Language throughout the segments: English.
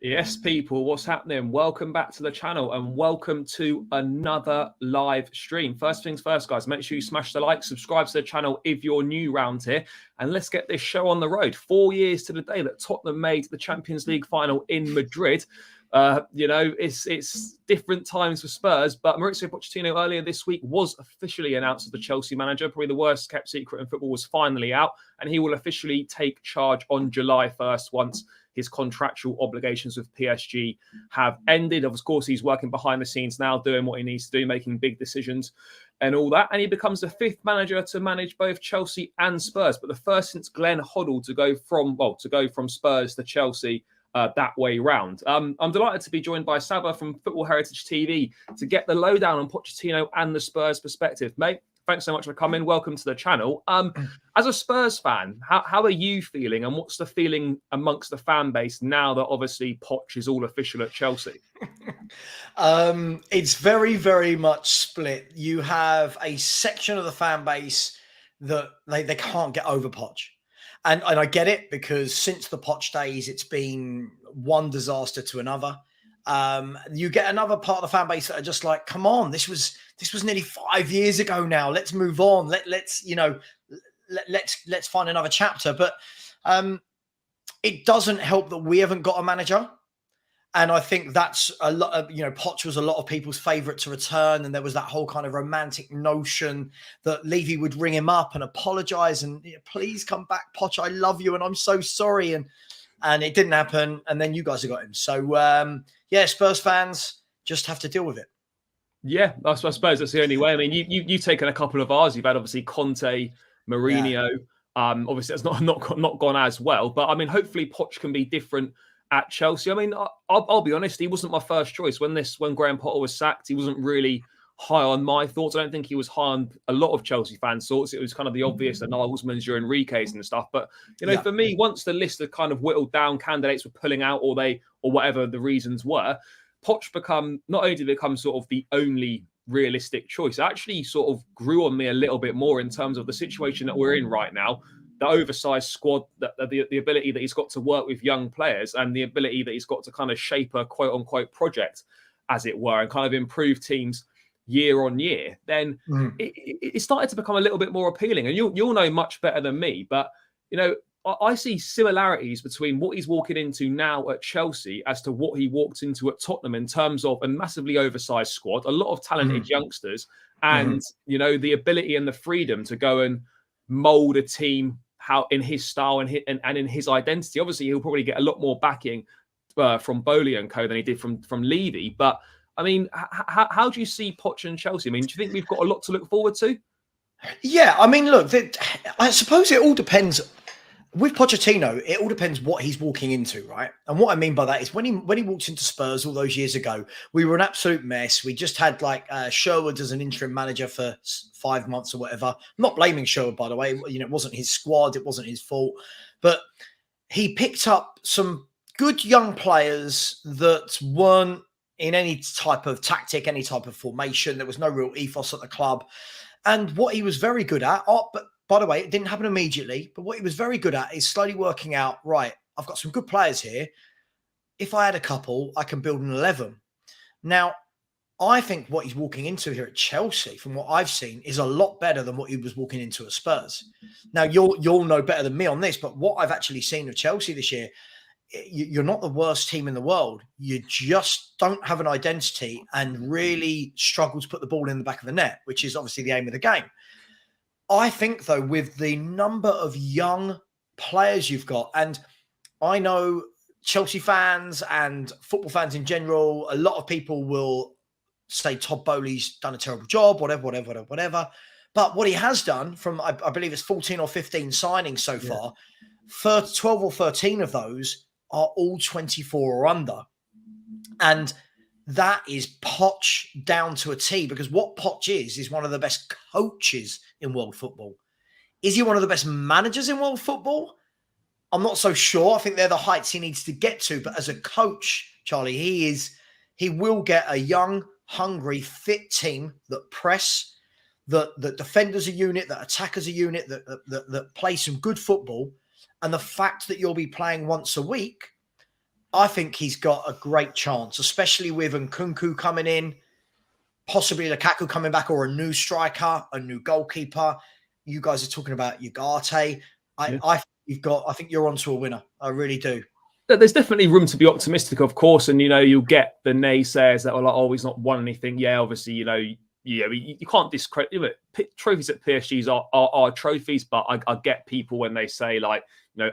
Yes, people, what's happening? Welcome back to the channel and welcome to another live stream. First things first, guys, make sure you smash the like, subscribe to the channel if you're new round here, and let's get this show on the road. 4 years to the day that Tottenham made the Champions League final in Madrid. It's different times for Spurs, but Mauricio Pochettino earlier this week was officially announced as the Chelsea manager. Probably the worst kept secret in football was finally out, and he will officially take charge on July 1st once his contractual obligations with PSG have ended. Of course, he's working behind the scenes now, doing what he needs to do, making big decisions and all that. And he becomes the fifth manager to manage both Chelsea and Spurs, but the first since Glenn Hoddle to go from Spurs to Chelsea that way round. I'm delighted to be joined by Saba from Football Heritage TV to get the lowdown on Pochettino and the Spurs perspective. Mate, thanks so much for coming. Welcome to the channel. As a Spurs fan, how are you feeling, and what's the feeling amongst the fan base now that obviously Poch is all official at Chelsea? It's very, very much split. You have a section of the fan base that they can't get over Poch. And I get it, because since the Poch days, it's been one disaster to another. You get another part of the fan base that are just like, come on, this was nearly 5 years ago now. Let's move on. Let's find another chapter. But it doesn't help that we haven't got a manager. And I think that's a lot of, Poch was a lot of people's favourite to return. And there was that whole kind of romantic notion that Levy would ring him up and apologise and please come back, Poch, I love you and I'm so sorry. And it didn't happen. And then you guys have got him. So, Spurs fans just have to deal with it. Yeah, I suppose that's the only way. I mean, you've taken a couple of ours. You've had obviously Conte, Mourinho. Yeah. Obviously, that's not gone as well. But I mean, hopefully Poch can be different at Chelsea. I mean, I'll be honest, he wasn't my first choice. When Graham Potter was sacked, he wasn't really high on my thoughts. I don't think he was high on a lot of Chelsea fans' thoughts. It was kind of the obvious, the Nagelsmann's, your Enrique's and stuff. But, for me, once the list of kind of whittled down candidates were pulling out or whatever the reasons were, Poch not only did become sort of the only realistic choice, it actually sort of grew on me a little bit more in terms of the situation that we're in right now. The oversized squad, the ability that he's got to work with young players, and the ability that he's got to kind of shape a quote unquote project, as it were, and kind of improve teams year on year, then it started to become a little bit more appealing. And you'll know much better than me, but I see similarities between what he's walking into now at Chelsea as to what he walked into at Tottenham in terms of a massively oversized squad, a lot of talented youngsters, and the ability and the freedom to go and mold a team how in his style and in his identity. Obviously, he'll probably get a lot more backing from Bowley and co than he did from Levy. But I mean, how do you see Poch and Chelsea? I mean, do you think we've got a lot to look forward to? Yeah, I mean, look, I suppose it all depends. With Pochettino, it all depends what he's walking into, right? And what I mean by that is when he walked into Spurs all those years ago, we were an absolute mess. We just had Sherwood as an interim manager for 5 months or whatever. I'm not blaming Sherwood, by the way. It wasn't his squad. It wasn't his fault. But he picked up some good young players that weren't in any type of tactic, any type of formation. There was no real ethos at the club. And what he was very good at, but by the way, it didn't happen immediately, but what he was very good at is slowly working out, right, I've got some good players here. If I had a couple, I can build an 11. Now, I think what he's walking into here at Chelsea, from what I've seen, is a lot better than what he was walking into at Spurs. Now, you'll know better than me on this, but what I've actually seen of Chelsea this year, you're not the worst team in the world. You just don't have an identity and really struggle to put the ball in the back of the net, which is obviously the aim of the game. I think, though, with the number of young players you've got, and I know Chelsea fans and football fans in general, a lot of people will say Todd Bowley's done a terrible job, whatever. But what he has done from, I believe it's 14 or 15 signings so far, 12 or 13 of those are all 24 or under. And that is Poch down to a T, because what Poch is one of the best coaches in world football. Is he one of the best managers in world football? I'm not so sure. I think they're the heights he needs to get to. But as a coach, Charlie, he will get a young, hungry, fit team that press, that defend as a unit, that attack as a unit, that play some good football. And the fact that you'll be playing once a week, I think he's got a great chance, especially with Nkunku coming in, possibly Lukaku coming back, or a new striker, a new goalkeeper. You guys are talking about Ugarte. Yeah. I think you're onto a winner. I really do. There's definitely room to be optimistic, of course, and you'll get the naysayers that are like, "Oh, he's not won anything." Yeah, obviously, you can't discredit trophies at PSGs are trophies, but I get people when they say like,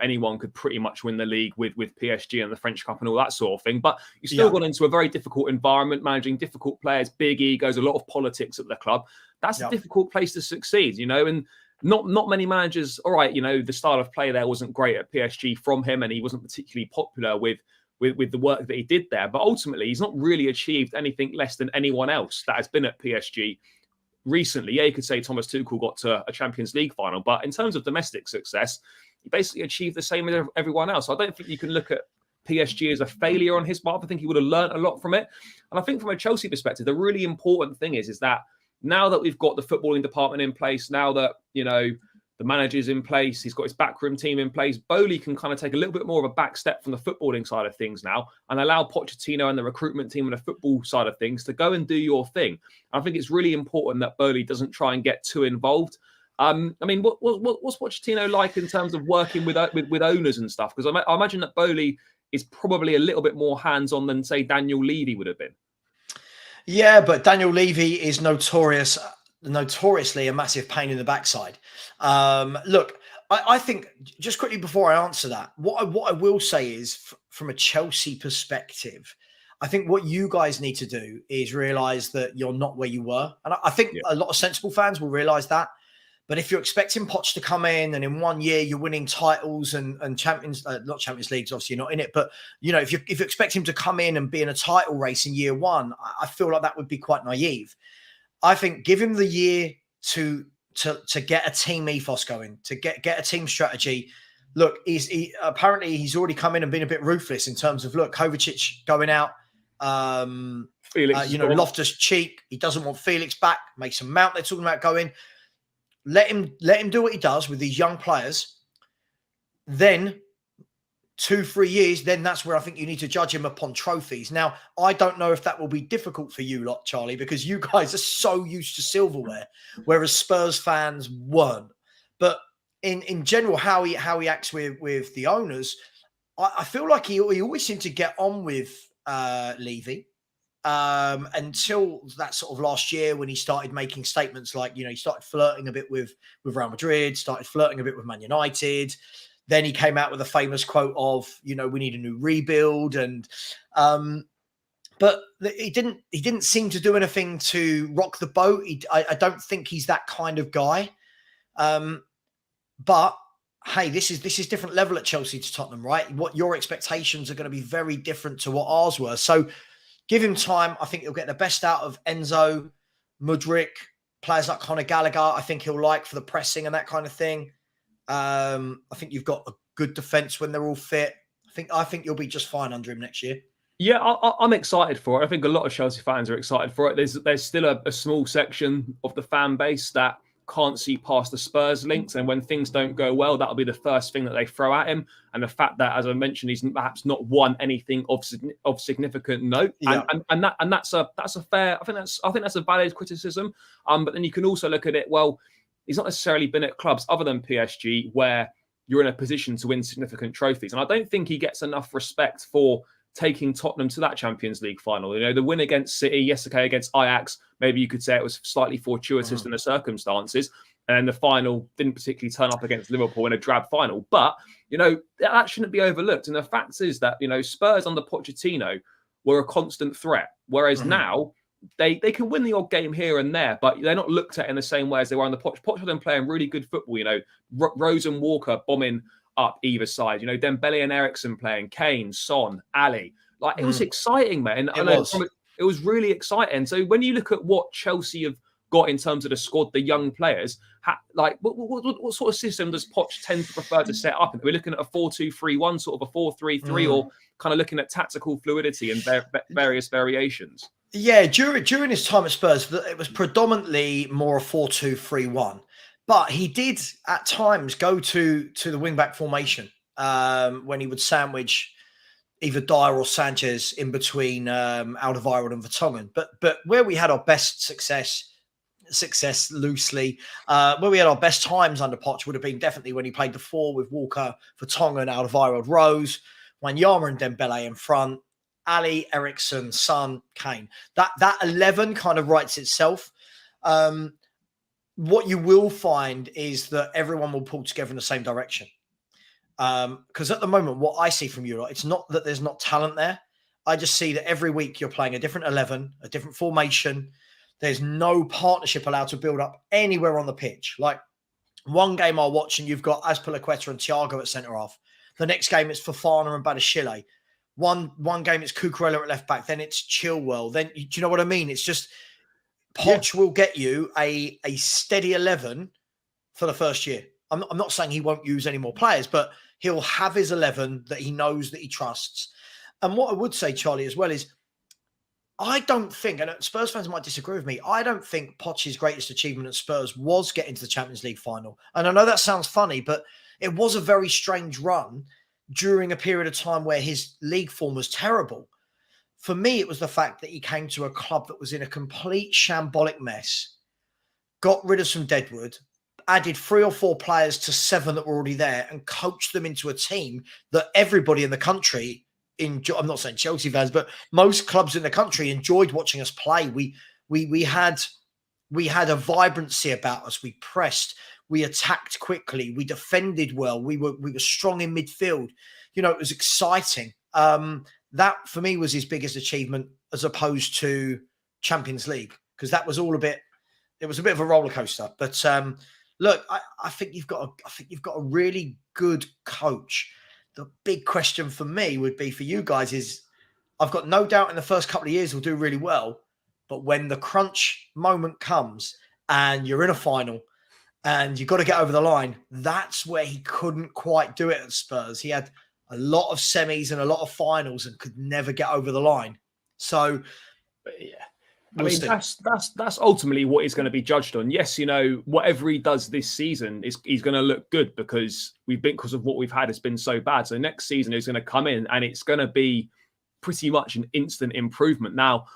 anyone could pretty much win the league with PSG and the French Cup and all that sort of thing. But you still got into a very difficult environment, managing difficult players, big egos, a lot of politics at the club. That's a difficult place to succeed, and not many managers. All right, the style of play there wasn't great at PSG from him, and he wasn't particularly popular with the work that he did there. But ultimately, he's not really achieved anything less than anyone else that has been at PSG recently. Yeah, you could say Thomas Tuchel got to a Champions League final, but in terms of domestic success, he basically achieved the same as everyone else. I don't think you can look at PSG as a failure on his part. I think he would have learned a lot from it. And I think from a Chelsea perspective, the really important thing is that now that we've got the footballing department in place, now that, the manager's in place, he's got his backroom team in place, Bowley can kind of take a little bit more of a back step from the footballing side of things now and allow Pochettino and the recruitment team and the football side of things to go and do your thing. I think it's really important that Bowley doesn't try and get too involved. I mean, what's Pochettino like in terms of working with owners and stuff? Because I imagine that Bowley is probably a little bit more hands-on than, say, Daniel Levy would have been. Yeah, but Daniel Levy is notoriously a massive pain in the backside. Look, I think, just quickly before I answer that, what I will say is, from a Chelsea perspective, I think what you guys need to do is realize that you're not where you were. And I think a lot of sensible fans will realize that. But if you're expecting Poch to come in and in 1 year you're winning titles and not Champions Leagues, obviously you're not in it, but if you expect him to come in and be in a title race in year one, I feel like that would be quite naive. I think give him the year to get a team ethos going, to get a team strategy. Look, apparently he's already come in and been a bit ruthless in terms of, look, Kovacic going out, Felix, Loftus-Cheek, he doesn't want Felix back. Mason Mount, they're talking about going. Let him do what he does with these young players. Then 2-3 years, then that's where I think you need to judge him upon trophies. Now, I don't know if that will be difficult for you lot, Charlie, because you guys are so used to silverware, whereas Spurs fans weren't. But in general, how he acts with the owners, I feel like he always seemed to get on with Levy. Until that sort of last year when he started making statements like, he started flirting a bit with Real Madrid, started flirting a bit with Man United. Then he came out with a famous quote of, we need a new rebuild. And, but he didn't seem to do anything to rock the boat. I don't think he's that kind of guy. But hey, this is different level at Chelsea to Tottenham, right? What your expectations are going to be very different to what ours were. So, give him time. I think he'll get the best out of Enzo, Mudryk, players like Conor Gallagher. I think he'll like for the pressing and that kind of thing. I think you've got a good defence when they're all fit. I think you'll be just fine under him next year. Yeah, I'm excited for it. I think a lot of Chelsea fans are excited for it. There's still a small section of the fan base that can't see past the Spurs links, and when things don't go well, that'll be the first thing that they throw at him. And the fact that, as I mentioned, he's perhaps not won anything of significant note, and that's a fair. I think that's a valid criticism. But then you can also look at it. Well, he's not necessarily been at clubs other than PSG where you're in a position to win significant trophies, and I don't think he gets enough respect for taking Tottenham to that Champions League final. The win against City, yesterday against Ajax, maybe you could say it was slightly fortuitous in the circumstances. And the final didn't particularly turn up against Liverpool in a drab final. But, that shouldn't be overlooked. And the fact is that, Spurs under Pochettino were a constant threat. Whereas now, they can win the odd game here and there, but they're not looked at in the same way as they were under Poch. Poch had them playing really good football, Rose and Walker bombing up either side, Dembele and Eriksen playing, Kane, Son, Ali. Like, it was exciting, man. It was really exciting. So when you look at what Chelsea have got in terms of the squad, the young players, what sort of system does Poch tend to prefer to set up? Are we looking at a 4-2-3-1, sort of a 4-3-3, or kind of looking at tactical fluidity and various variations? Yeah, during his time at Spurs, it was predominantly more a 4-2-3-1. But he did at times go to the wing-back formation when he would sandwich either Dyer or Sanchez in between Alderweireld and Vertonghen. But where we had our best success loosely, where we had our best times under Poch would have been definitely when he played the four with Walker, Vertonghen, Alderweireld, Rose, Wanyama and Dembele in front, Ali, Eriksson, Son, Kane. That 11 kind of writes itself. What you will find is that everyone will pull together in the same direction. Because at the moment, what I see from you, it's not that there's not talent there. I just see that every week you're playing a different 11, a different formation. There's no partnership allowed to build up anywhere on the pitch. Like one game I'll watch and you've got Azpilicueta and Thiago at centre-half. The next game it's Fofana and Badiashile. One game it's Cucurella at left-back. Then it's Chilwell. Then, do you know what I mean? It's just Poch will get you a steady 11 for the first year. I'm not saying he won't use any more players, but he'll have his 11 that he knows, that he trusts. And what I would say, Charlie, as well is I don't think, and Spurs fans might disagree with me, I don't think Poch's greatest achievement at Spurs was getting to the Champions League final. And I know that sounds funny, but it was a very strange run during a period of time where his league form was terrible. For me, it was the fact that he came to a club that was in a complete shambolic mess, got rid of some deadwood, added 3 or 4 players to 7 that were already there and coached them into a team that everybody in the country I'm not saying Chelsea fans, but most clubs in the country enjoyed watching us play. We had a vibrancy about us. We pressed, we attacked quickly, we defended well, we were strong in midfield. You know, it was exciting. That for me was his biggest achievement as opposed to Champions League, because that was all it was a bit of a roller coaster. But look, I think you've got a really good coach. The big question for me would be for you guys is, I've got no doubt in the first couple of years he'll do really well, but when the crunch moment comes and you're in a final and you've got to get over the line, that's where he couldn't quite do it at Spurs. He had a lot of semis and a lot of finals and could never get over the line. So, yeah. I mean, that's ultimately what he's going to be judged on. Yes, you know, whatever he does this season he's going to look good because of what we've had has been so bad. So next season he's going to come in and it's going to be pretty much an instant improvement. Now,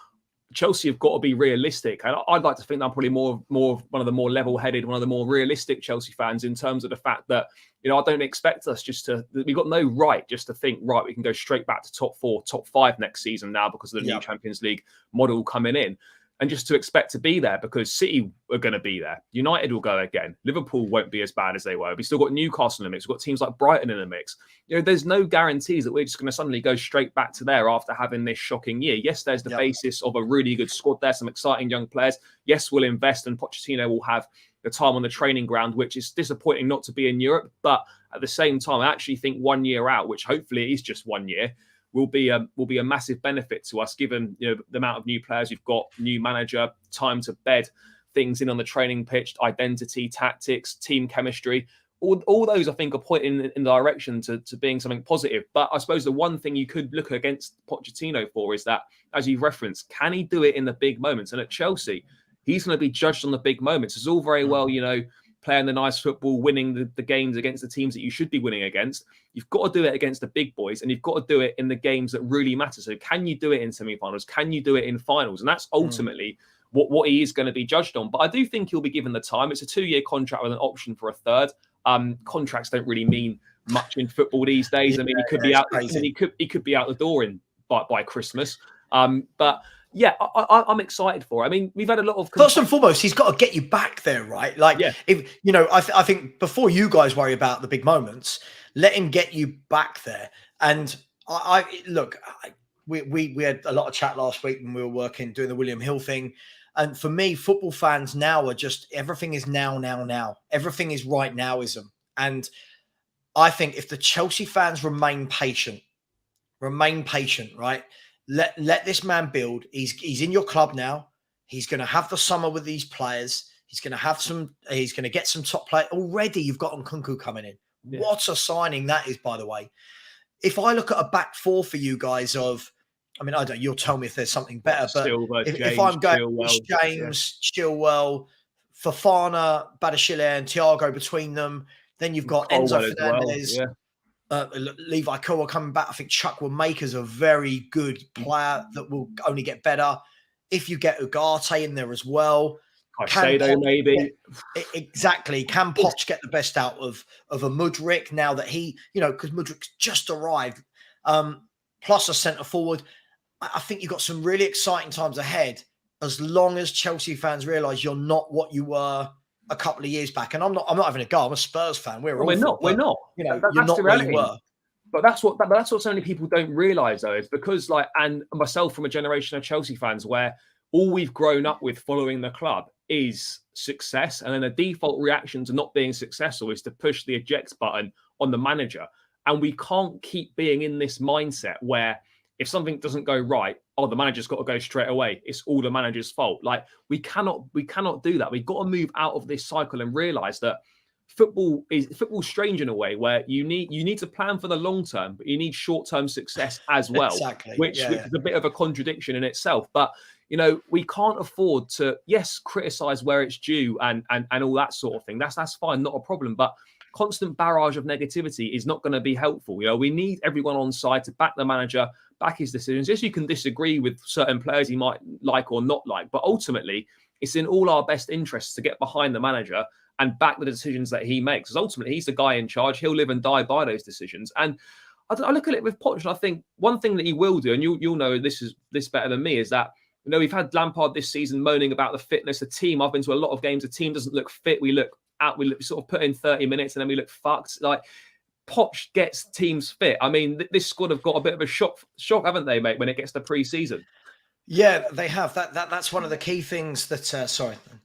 Chelsea have got to be realistic, and I'd like to think I'm probably more one of the more level-headed, one of the more realistic Chelsea fans in terms of the fact that, you know, I don't expect us we've got no right just to think, right, we can go straight back to top 4, top 5 next season now because of the new Champions League model coming in. And just to expect to be there because City are going to be there. United will go again. Liverpool won't be as bad as they were. We've still got Newcastle in the mix. We've got teams like Brighton in the mix. You know, there's no guarantees that we're just going to suddenly go straight back to there after having this shocking year. Yes, there's the basis of a really good squad there, some exciting young players. Yes, we'll invest and Pochettino will have the time on the training ground, which is disappointing not to be in Europe. But at the same time, I actually think 1 year out, which hopefully is just 1 year, will be a massive benefit to us, given, you know, the amount of new players you've got, new manager, time to bed things in on the training pitch, identity, tactics, team chemistry. All those, I think, are pointing in the direction to being something positive. But I suppose the one thing you could look against Pochettino for is that, as you've referenced, can he do it in the big moments? And at Chelsea, he's going to be judged on the big moments. It's all very well, you know, playing the nice football, winning the games against the teams that you should be winning against. You've got to do it against the big boys, and you've got to do it in the games that really matter. So can you do it in semi-finals? Can you do it in finals? And that's ultimately what he is going to be judged on. But I do think he'll be given the time. It's a 2-year contract with an option for a third. Contracts don't really mean much in football these days. I mean, he could be out. He could be out the door by Christmas. But yeah, I'm excited for it. I mean, we've had a lot of... First and foremost, he's got to get you back there, right? Like, if you know, I think before you guys worry about the big moments, let him get you back there. And we had a lot of chat last week when we were doing the William Hill thing. And for me, football fans now are just, everything is now. Everything is right nowism. And I think if the Chelsea fans remain patient, right? Let this man build. He's in your club now. He's going to have the summer with these players. He's going to get some top play. Already you've got Nkunku coming in. Yeah. What a signing that is, by the way. If I look at a back four for you guys I don't know, you'll tell me if there's something better, but Silva, if I'm going James, Chilwell, Fofana, Badiashile and Thiago between them, then you've got Enzo Fernandez. Levi Koa coming back. I think Chuck Maker's a very good player that will only get better. If you get Ugarte in there as well, Caicedo maybe. Exactly. Can Poch get the best out of a Mudryk now that he, because Mudryk's just arrived, plus a centre forward? I think you've got some really exciting times ahead as long as Chelsea fans realise you're not what you were a couple of years back. And I'm not having a go. I'm a Spurs fan. We're not. We're not. You're not where you were. But that's what so many people don't realise, though, is because and myself from a generation of Chelsea fans where all we've grown up with following the club is success, and then the default reaction to not being successful is to push the eject button on the manager. And we can't keep being in this mindset where if something doesn't go right, the manager's got to go straight away. It's all the manager's fault. Like we cannot do that. We've got to move out of this cycle and realise that football's strange in a way where you need to plan for the long term, but you need short-term success as well. Exactly. Which is a bit of a contradiction in itself. But we can't afford to criticize where it's due and all that sort of thing. That's fine, not a problem. But constant barrage of negativity is not going to be helpful. We need everyone on side to back the manager, back his decisions. Yes, you can disagree with certain players he might like or not like, but ultimately it's in all our best interests to get behind the manager and back the decisions that he makes. Because ultimately, he's the guy in charge. He'll live and die by those decisions. And I look at it with Poch, and I think one thing that he will do, and you'll know this better than me, is that we've had Lampard this season moaning about the fitness of the team. I've been to a lot of games. The team doesn't look fit. We sort of put in 30 minutes and then we look fucked. Like Poch gets teams fit. I mean, this squad have got a bit of a shock, haven't they, mate? When it gets to pre-season. Yeah, they have. That's one of the key things that.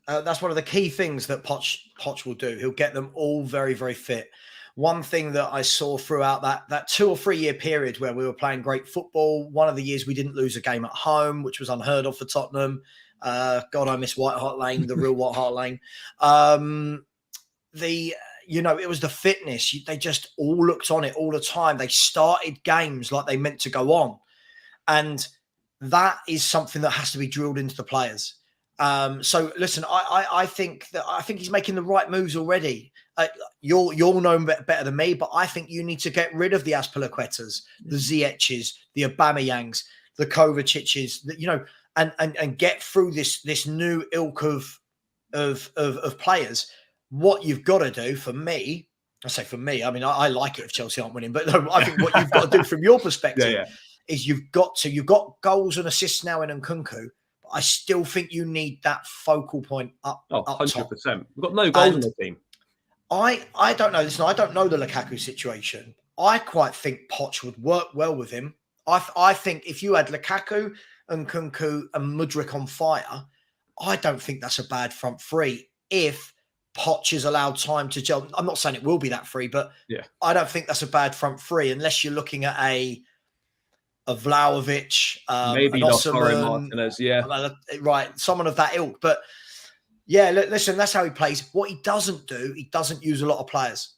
That's one of the key things that Poch will do. He'll get them all very, very fit. One thing that I saw throughout that 2 or 3 year period where we were playing great football, one of the years we didn't lose a game at home, which was unheard of for Tottenham. God, I miss White Hart Lane, the real White Hart Lane. It was the fitness. They just all looked on it all the time. They started games like they meant to go on, and that is something that has to be drilled into the players. So listen, I think he's making the right moves already. You'll know better than me, but I think you need to get rid of the Azpilicuetas, the Ziyech's, the Aubameyangs, the Kovacic's, and get through this new ilk of players. What you've got to do for me, I mean, I like it if Chelsea aren't winning, but no, I think what you've got to do from your perspective is you've got goals and assists now in Nkunku, but I still think you need that focal point up 100%. top. We've got no goals in the team. I don't know. Listen, I don't know the Lukaku situation. I quite think Poch would work well with him. I think if you had Lukaku and Nkunku and Mudryk on fire, I don't think that's a bad front three if Poch is allowed time to gel. I'm not saying it will be that free, but I don't think that's a bad front three unless you're looking at a Vlahovic, maybe Martinez, right, someone of that ilk. But listen, that's how he plays. What he doesn't do, he doesn't use a lot of players.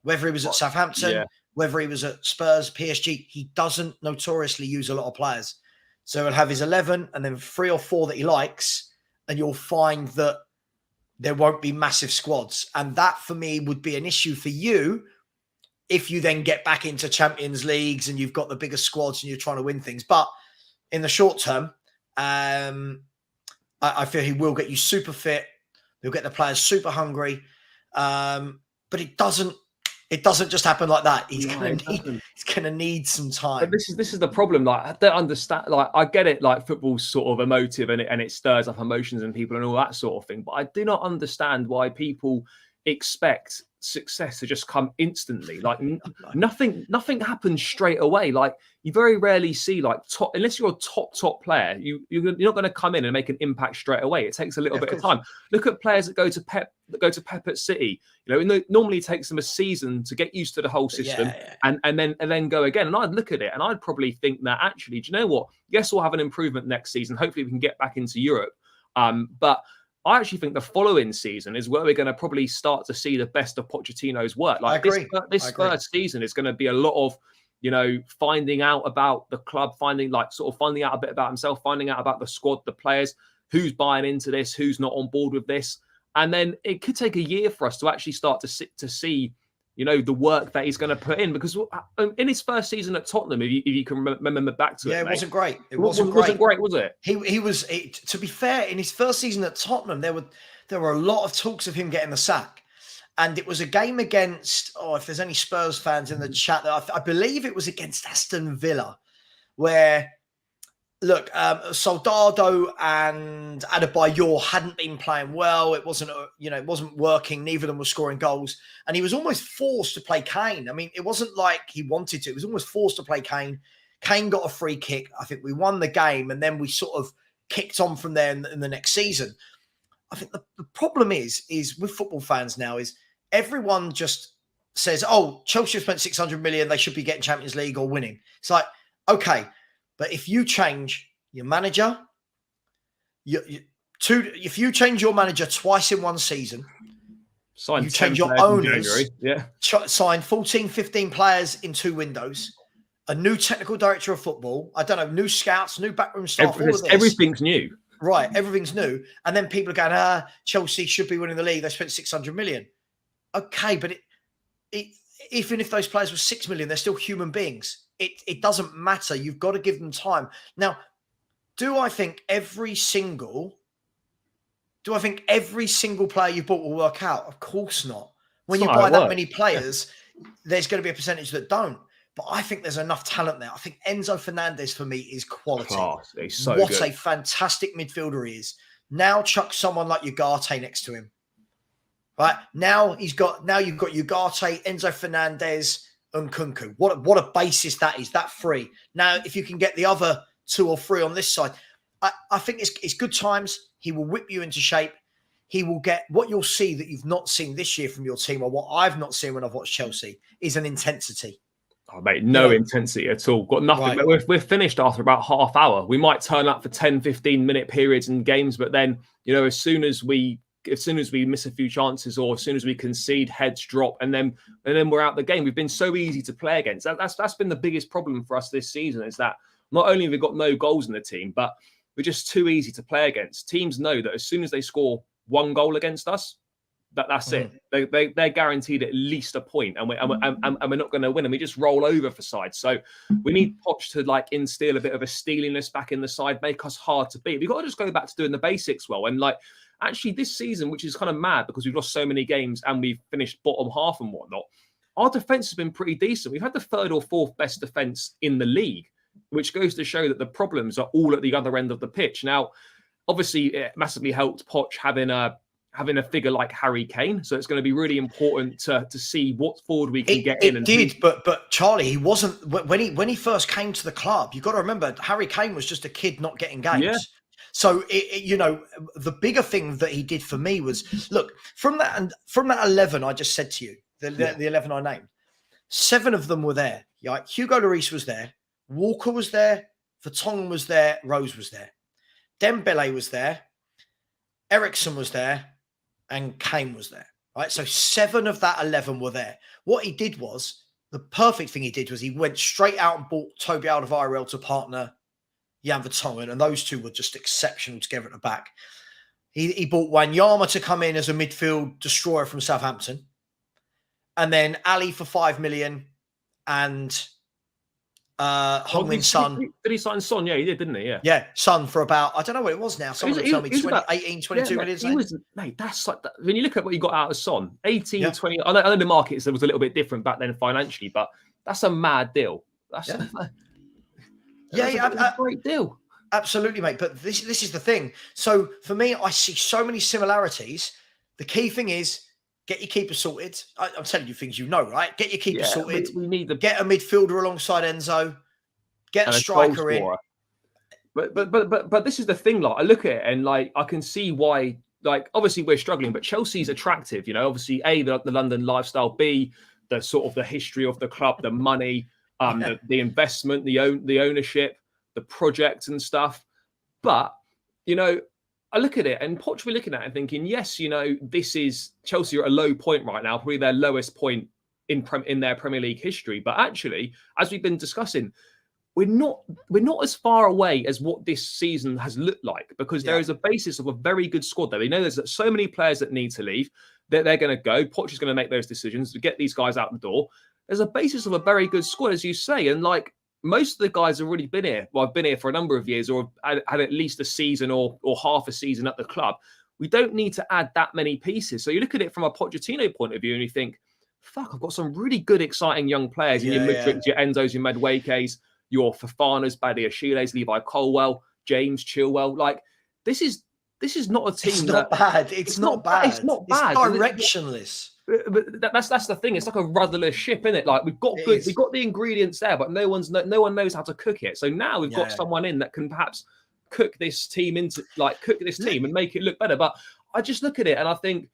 Whether he was at Southampton, whether he was at Spurs, PSG, he doesn't notoriously use a lot of players. So he'll have his 11 and then 3 or 4 that he likes, and you'll find that there won't be massive squads. And that, for me, would be an issue for you if you then get back into Champions Leagues and you've got the bigger squads and you're trying to win things. But in the short term, I feel he will get you super fit. He'll get the players super hungry. But it doesn't just happen like that. He's gonna need some time. But this is the problem. Like, I don't understand. Like, I get it. Like, football's sort of emotive and it stirs up emotions in people and all that sort of thing. But I do not understand why people expect success to just come instantly. Like nothing happens straight away. Like, you very rarely see unless you're a top player, you're not going to come in and make an impact straight away. It takes a little bit of time. Look at players that go to Pep at City. Normally it takes them a season to get used to the whole system and then go again. And I'd look at it and I'd probably think that actually, do you know what? Yes, we'll have an improvement next season. Hopefully we can get back into Europe. But I actually think the following season is where we're going to probably start to see the best of Pochettino's work. Like, this first season is going to be a lot of, finding out about the club, finding out a bit about himself, finding out about the squad, the players, who's buying into this, who's not on board with this. And then it could take a year for us to actually start to see you know, the work that he's going to put in. Because in his first season at Tottenham, if you can remember back to it, it wasn't great. It wasn't great, was it? He was. To be fair, in his first season at Tottenham, there were a lot of talks of him getting the sack. And it was a game against, if there's any Spurs fans in the chat, I believe it was against Aston Villa, where, look, Soldado and Adebayor hadn't been playing well. It wasn't, it wasn't working. Neither of them were scoring goals. And he was almost forced to play Kane. I mean, it wasn't like he wanted to. He was almost forced to play Kane. Kane got a free kick. I think we won the game. And then we sort of kicked on from there in the next season. I think the problem is with football fans now is, everyone just says, Chelsea have spent 600 million. They should be getting Champions League or winning. It's like, okay, but if you change your manager, if you change your manager twice in one season, you change your owners, sign 14, 15 players in 2 windows, a new technical director of football, I don't know, new scouts, new backroom staff, all of this. Everything's new. Right, everything's new. And then people are going, Chelsea should be winning the league. They spent 600 million. Okay, but even if those players were 6 million, they're still human beings. It doesn't matter. You've got to give them time. Now, do I think every single player you bought will work out? Of course not. When you buy that many players, there's going to be a percentage that don't. But I think there's enough talent there. I think Enzo Fernandez, for me, is quality. He's so what good. A fantastic midfielder he is. Now chuck someone like Ugarte next to him. Right now, you've got Ugarte, Enzo Fernandez, and Nkunku. What a basis that is. That three. Now, if you can get the other 2 or 3 on this side, I think it's good times. He will whip you into shape. He will get what you'll see that you've not seen this year from your team, or what I've not seen when I've watched Chelsea, is an intensity. Oh, mate, no intensity at all. Got nothing. Right. We're finished after about half hour. We might turn up for 10, 15-minute periods in games, but then, as soon as we miss a few chances, or as soon as we concede, heads drop, and then we're out the game. We've been so easy to play against. That's been the biggest problem for us this season, is that not only have we got no goals in the team, but we're just too easy to play against. Teams know that as soon as they score 1 goal against us, that's it. They're guaranteed at least a point, and we're not going to win, and we just roll over for sides. So we need Poch to instill a bit of a steeliness back in the side, make us hard to beat. We've got to just go back to doing the basics well. And actually this season, which is kind of mad because we've lost so many games and we've finished bottom half and whatnot, our defence has been pretty decent. We've had the 3rd or 4th best defence in the league, which goes to show that the problems are all at the other end of the pitch. Now, obviously, it massively helped Poch having a figure like Harry Kane. So it's going to be really important to see what forward we can get in. But Charlie, he wasn't when he first came to the club. You've got to remember, Harry Kane was just a kid not getting games. Yeah. So the bigger thing that he did for me was, look, from that 11 I just said to you, the 11 I named, 7 of them were there. Hugo Lloris was there, Walker was there, Vertonghen was there, Rose was there, Dembele was there, Eriksen was there, and Kane was there. Right, so 7 of that 11 were there. What he did was, the perfect thing he did was he went straight out and bought Toby Alderweireld to partner Jan Vertonghen, and those 2 were just exceptional together at the back. He bought Wanyama to come in as a midfield destroyer from Southampton, and then Ali for 5 million, and Heung-min Son. Did he sign Son? Yeah, he did, didn't he? Yeah. Yeah, Son for about, I don't know what it was now. Someone tell me 18, 22 million. Mate, that's when you look at what you got out of Son, 18, 20. I know the market was a little bit different back then financially, but that's a mad deal. That's a great deal. Absolutely, mate. But this is the thing. So for me, I see so many similarities. The key thing is, get your keeper sorted. I'm telling you things right? Get your keeper sorted. We need get a midfielder alongside Enzo. Get a striker in. But this is the thing. I look at it and I can see why. Obviously we're struggling, but Chelsea's attractive. Obviously A, the London lifestyle. B, the sort of the history of the club, the money, the investment, the ownership, the project and stuff. But I look at it and Poch, we're looking at it and thinking, yes, this is Chelsea are at a low point right now, probably their lowest point in their Premier League history. But actually, as we've been discussing, we're not as far away as what this season has looked like, because there is a basis of a very good squad there. We know there's so many players that need to leave. they're going to go. Poch is going to make those decisions to get these guys out the door. There's a basis of a very good squad, as you say, and like most of the guys have already been here. Well, I've been here for a number of years, or had at least a season or half a season at the club. We don't need to add that many pieces. So you look at it from a Pochettino point of view, and you think, "Fuck, I've got some really good, exciting young players in your Mudryks, your Enzos, your Maduekes, your Fofanas, Badiashiles, Levi Colwell, James Chilwell. Like this is not a team. It's not bad. It's not bad. It's not bad. It's directionless. But that's the thing. It's like a rudderless ship, isn't it? Like we've got the ingredients there, but no one knows how to cook it. So now we've got someone in that can perhaps cook this team and make it look better. But I just look at it and I think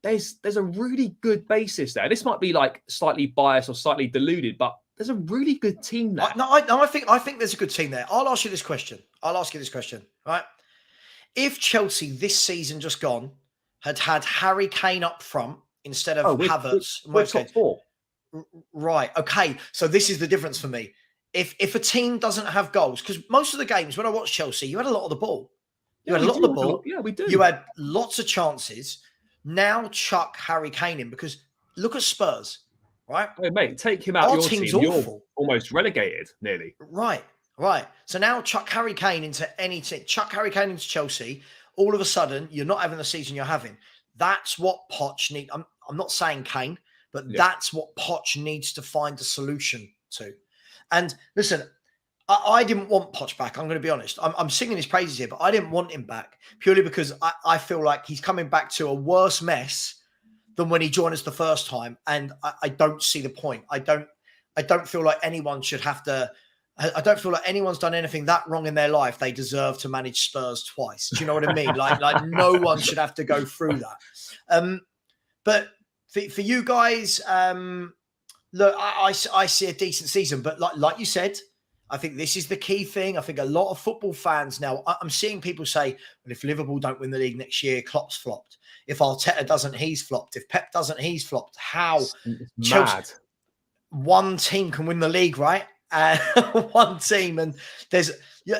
there's a really good basis there. This might be like slightly biased or slightly deluded, but there's a really good team there. I think there's a good team there. I'll ask you this question. Right? If Chelsea this season just gone had Harry Kane up front instead of Havertz, we're top 4. Right. Okay. So this is the difference for me. If a team doesn't have goals, because most of the games when I watched Chelsea, you had a lot of the ball. You had a lot of the ball. Yeah, we do. You had lots of chances. Now chuck Harry Kane in, because look at Spurs, right? Hey, mate, take him out Our your team's team. awful. You're almost relegated, nearly. Right. So now chuck Harry Kane into any team. Chuck Harry Kane into Chelsea. All of a sudden, you're not having the season you're having. That's what Poch needs. I'm not saying Kane, but that's what Poch needs to find a solution to. And listen, I didn't want Poch back. I'm going to be honest. I'm singing his praises here, but I didn't want him back purely because I feel like he's coming back to a worse mess than when he joined us the first time. And I don't see the point. I don't feel like anyone should have to. I don't feel like anyone's done anything that wrong in their life they deserve to manage Spurs twice. Do you know what I mean? Like no one should have to go through that. But for you guys, look, I see a decent season. But like you said, I think this is the key thing. I think a lot of football fans now, I'm seeing people say, well, if Liverpool don't win the league next year, Klopp's flopped. If Arteta doesn't, he's flopped. If Pep doesn't, he's flopped. How? It's mad. One team can win the league, right? One team, and there's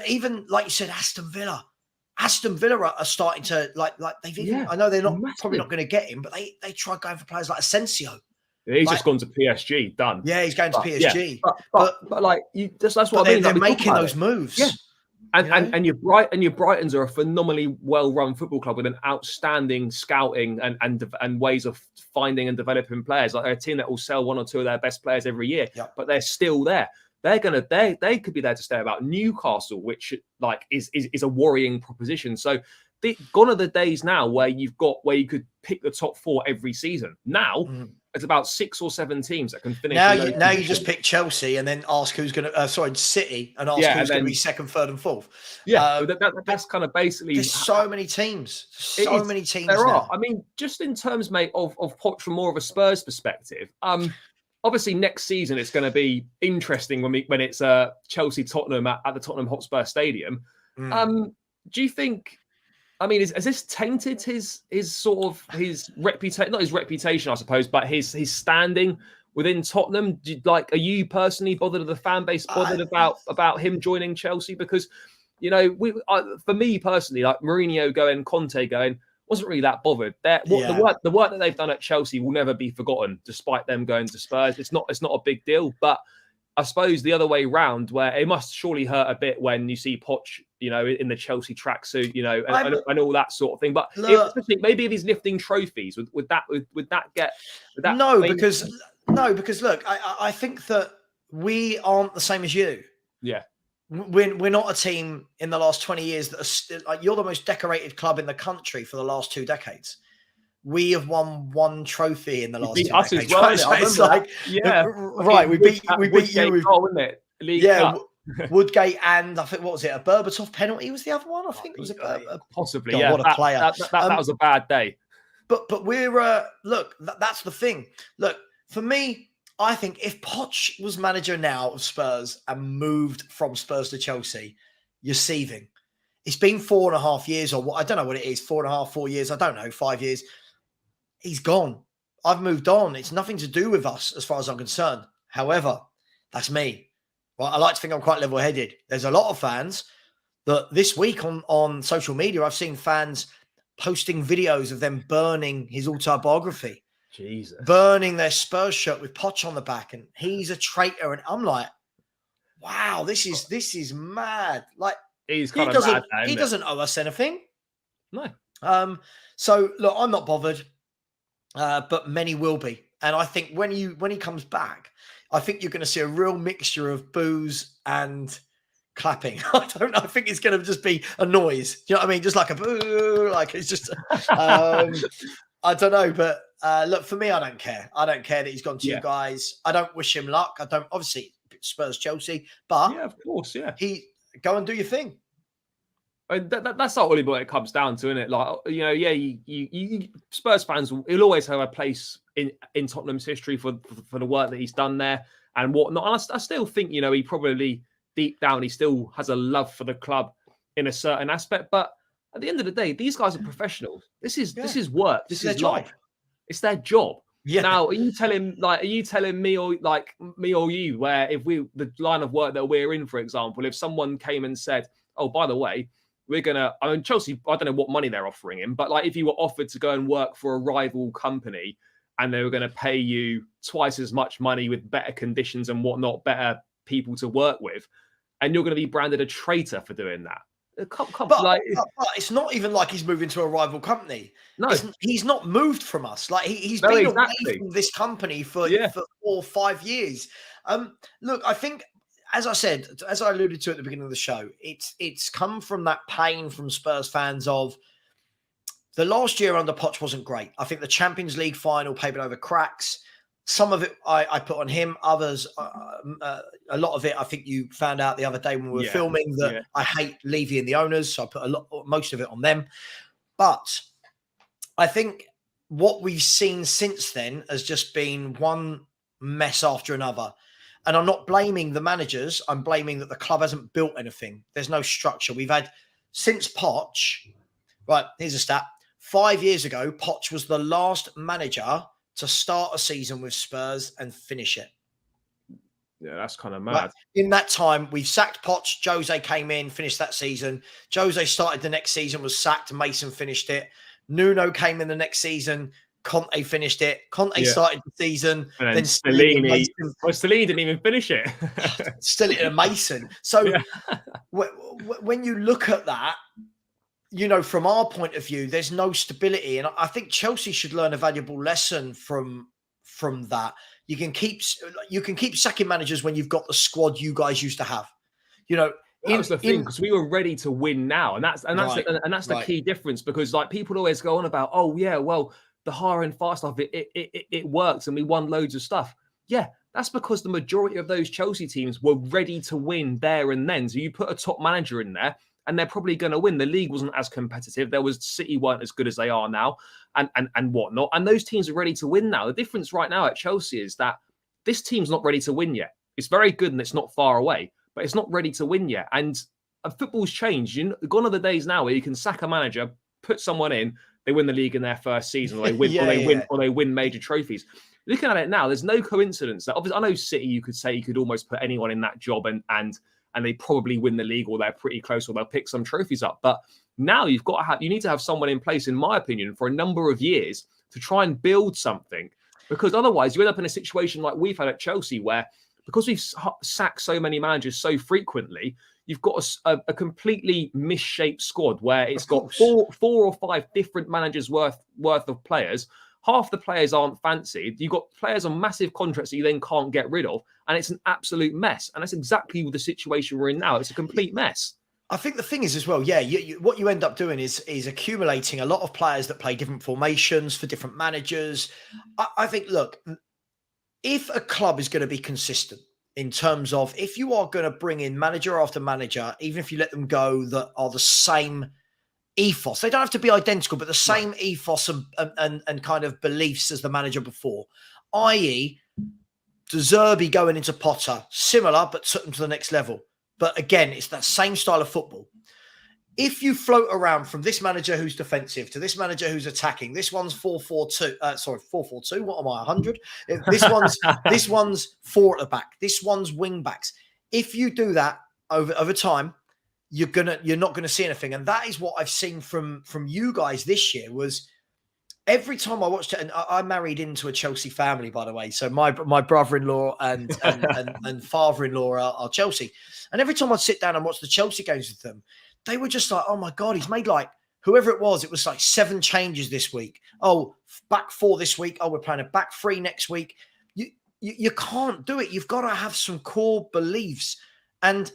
even like you said, Aston Villa are starting to like they've even. I know they're not probably not going to get him, but they tried going for players like Asensio. Yeah, he's just gone to PSG. Done. Yeah, he's going to PSG. Yeah. But like that's what I mean. They're making those moves. Yeah. And your Brightons are a phenomenally well-run football club with an outstanding scouting and ways of finding and developing players. Like they're a team that will sell one or two of their best players every year, but they're still there. They could be there to stay. About Newcastle, which like is a worrying proposition. So gone are the days now where you could pick the top 4 every season. Now it's about 6 or 7 teams that can finish. Now you just pick Chelsea and then ask who's going to City and ask who's going to be 2nd, 3rd, and 4th. Yeah, that's kind of basically. There's so many teams. Many teams. There now. are. I mean, just in terms, mate, of Poch from more of a Spurs perspective. Obviously, next season it's going to be interesting when it's Chelsea Tottenham at the Tottenham Hotspur Stadium. Do you think? I mean, has this tainted his reputation? Not his reputation, I suppose, but his standing within Tottenham. Are you personally bothered? Are the fan base bothered about him joining Chelsea? Because for me personally, like Mourinho going, Conte going. Wasn't really that bothered. The work that they've done at Chelsea will never be forgotten, despite them going to Spurs. It's not a big deal. But I suppose the other way round, where it must surely hurt a bit when you see Poch, in the Chelsea tracksup, and all that sort of thing. But maybe if he's lifting trophies, would that get? Because look, I think that we aren't the same as you. Yeah. We're not a team in the last 20 years that are still like you're the most decorated club in the country for the last 2 decades. We have won 1 trophy in the last 2 decades. Well, right? So it's like, right. We beat you with, wasn't it? League Cup. Woodgate, and I think what was it? A Berbatov penalty was the other one. I think it was possibly. God, yeah, what a player! That was a bad day. But we're look. That's the thing. Look, for me, I think if Poch was manager now of Spurs and moved from Spurs to Chelsea, you're seething. It's been 4.5 years or what? I don't know what it is. 4.5, 4 years. I don't know. 5 years. He's gone. I've moved on. It's nothing to do with us as far as I'm concerned. However, that's me. Right? I like to think I'm quite level-headed. There's a lot of fans that this week on social media, I've seen fans posting videos of them burning his autobiography, Jesus, burning their Spurs shirt with Poch on the back, and he's a traitor. And I'm like, wow, this is mad. Like, he's kind of mad. He doesn't owe us anything. No. So look, I'm not bothered, but many will be. And I think when he comes back, I think you're going to see a real mixture of boos and clapping. I don't know. I think it's going to just be a noise. You know what I mean? Just like a boo. Like it's just. I don't know, but look, for me, I don't care. I don't care that he's gone to you guys. I don't wish him luck. I don't. Obviously, Spurs, Chelsea, but yeah, of course, yeah. He go and do your thing. That's not really what it comes down to, isn't it? Like, you know, you Spurs fans, he'll always have a place in Tottenham's history for the work that he's done there and whatnot. And I still think, you know, he probably deep down he still has a love for the club in a certain aspect. But at the end of the day, these guys are professionals. This is work. This is life. It's their job. Yeah. Now, are you telling me or you, where if the line of work that we're in, for example, if someone came and said, oh, by the way, Chelsea, I don't know what money they're offering him, but like if you were offered to go and work for a rival company and they were going to pay you twice as much money with better conditions and whatnot, better people to work with, and you're going to be branded a traitor for doing that. But it's not even like he's moving to a rival company. No, he's not moved from us. Like he's been away from this company for 4 or 5 years. Look, I think, as I said, as I alluded to at the beginning of the show, it's come from that pain from Spurs fans of the last year under Poch wasn't great. I think the Champions League final papered over cracks. Some of it I put on him. Others, a lot of it, I think you found out the other day when we were filming that I hate Levy and the owners, so I put most of it on them. But I think what we've seen since then has just been one mess after another. And I'm not blaming the managers. I'm blaming that the club hasn't built anything. There's no structure. We've had, since Poch, right, here's a stat. 5 years ago, Poch was the last manager to start a season with Spurs and finish it. Yeah, that's kind of mad. Right. In that time, we've sacked Poch. Jose came in, finished that season. Jose started the next season, was sacked. Mason finished it. Nuno came in the next season. Conte finished it. Conte started the season. And then Stellini. Well, Stellini didn't even finish it. Still in a Mason. So when you look at that, you know, from our point of view, there's no stability. And I think Chelsea should learn a valuable lesson from that. You can keep sacking managers when you've got the squad you guys used to have. You know, that was the thing, because we were ready to win now. And that's the key difference, because like people always go on about, oh yeah, well, the hire and fire stuff, it works and we won loads of stuff. Yeah, that's because the majority of those Chelsea teams were ready to win there and then. So you put a top manager in there and they're probably going to win. The league wasn't as competitive. City weren't as good as they are now and whatnot. And those teams are ready to win now. The difference right now at Chelsea is that this team's not ready to win yet. It's very good and it's not far away, but it's not ready to win yet. And football's changed. Gone are the days now where you can sack a manager, put someone in, they win the league in their first season, or they win, or they win major trophies. Looking at it now, there's no coincidence that obviously I know City, you could say you could almost put anyone in that job and they probably win the league, or they're pretty close, or they'll pick some trophies up. But now you need to have someone in place, in my opinion, for a number of years to try and build something, because otherwise you end up in a situation like we've had at Chelsea, where because we've sacked so many managers so frequently, you've got a completely misshaped squad where it's got four or five different managers worth of players. Half the players aren't fancied. You've got players on massive contracts that you then can't get rid of. And it's an absolute mess. And that's exactly the situation we're in now. It's a complete mess. I think the thing is as well, what you end up doing is accumulating a lot of players that play different formations for different managers. I think, look, if a club is going to be consistent in terms of, if you are going to bring in manager after manager, even if you let them go that are the same ethos, they don't have to be identical, but the same ethos and kind of beliefs as the manager before, i.e. De Zerbi going into Potter, similar, but took them to the next level. But again, it's that same style of football. If you float around from this manager who's defensive to this manager who's attacking, this one's 4-4-2. 4-4-2. What am I, 100? This one's 4 at the back. This one's wing backs. If you do that over time, you're not gonna see anything. And that is what I've seen from you guys this year. Was every time I watched it, and I married into a Chelsea family, by the way. So my brother-in-law and father-in-law are Chelsea. And every time I'd sit down and watch the Chelsea games with them, they were just like, oh my God, he's made like, whoever it was like 7 changes this week. Oh, back 4 this week. Oh, we're playing a back 3 next week. You can't do it. You've got to have some core beliefs. And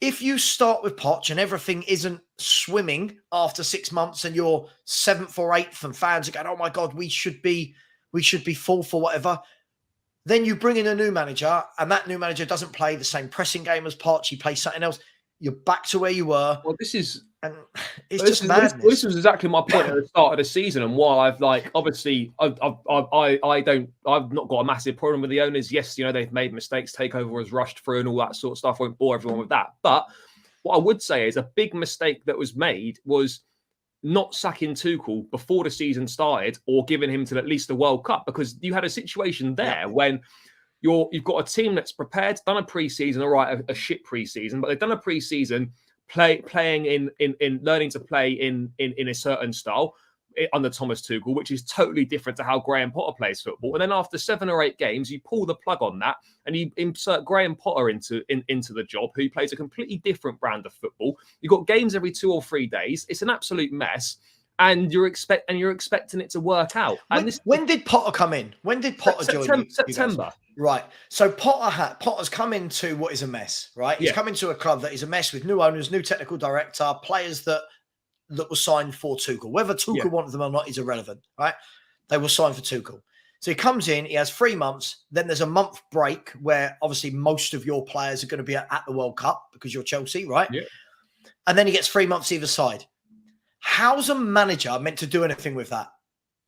if you start with Poch and everything isn't swimming after 6 months and you're 7th or 8th and fans are going, oh my God, we should be 4th or whatever, then you bring in a new manager and that new manager doesn't play the same pressing game as Poch. He plays something else. You're back to where you were. Well, it's madness. This was exactly my point at the start of the season, and why I've obviously I've not got a massive problem with the owners. Yes, they've made mistakes, takeover was rushed through, and all that sort of stuff. I won't bore everyone with that. But what I would say is a big mistake that was made was not sacking Tuchel before the season started, or giving him to at least the World Cup, because you had a situation there when you've got a team that's prepared, done a pre-season, all right, a shit pre-season, but they've done a pre-season playing in learning to play in a certain style under Thomas Tuchel, which is totally different to how Graham Potter plays football. And then after 7 or 8 games, you pull the plug on that and you insert Graham Potter into the job, who plays a completely different brand of football. You've got games every 2 or 3 days. It's an absolute mess. And you're expecting it to work out. And when did Potter come in? When did Potter join you? September. Right. So Potter's come into what is a mess, right? He's come into a club that is a mess with new owners, new technical director, players that were signed for Tuchel. Whether Tuchel wanted them or not is irrelevant, right? They were signed for Tuchel. So he comes in, he has 3 months, then there's a month break where obviously most of your players are going to be at the World Cup because you're Chelsea, right? Yeah. And then he gets 3 months either side. How's a manager meant to do anything with that?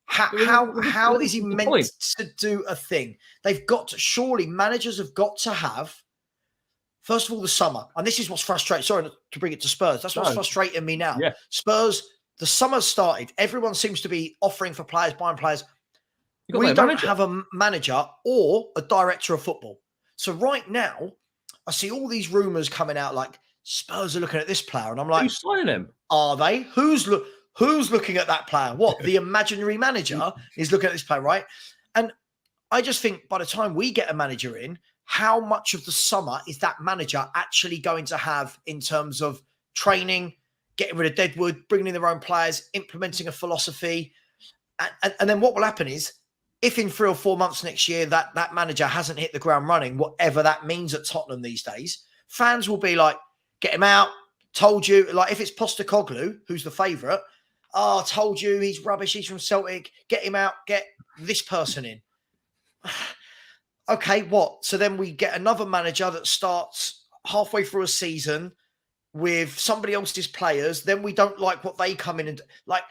How is he meant to do a thing? They've got to, surely managers have got to have, first of all, the summer. And this is what's frustrating. Sorry to bring it to Spurs. That's what's frustrating me now. Yeah. Spurs, the summer started. Everyone seems to be offering for players, buying players. We don't have a manager or a director of football. So right now, I see all these rumours coming out like Spurs are looking at this player. And I'm like, who's signing him? Are they? Who's looking at that player? What? The imaginary manager is looking at this player, right? And I just think by the time we get a manager in, how much of the summer is that manager actually going to have in terms of training, getting rid of Deadwood, bringing in their own players, implementing a philosophy? And then what will happen is, if in 3 or 4 months next year that manager hasn't hit the ground running, whatever that means at Tottenham these days, fans will be like, get him out. Told you. Like if it's Postecoglou, who's the favourite, told you he's rubbish. He's from Celtic. Get him out. Get this person in. Okay, what? So then we get another manager that starts halfway through a season with somebody else's players. Then we don't like what they come in and like.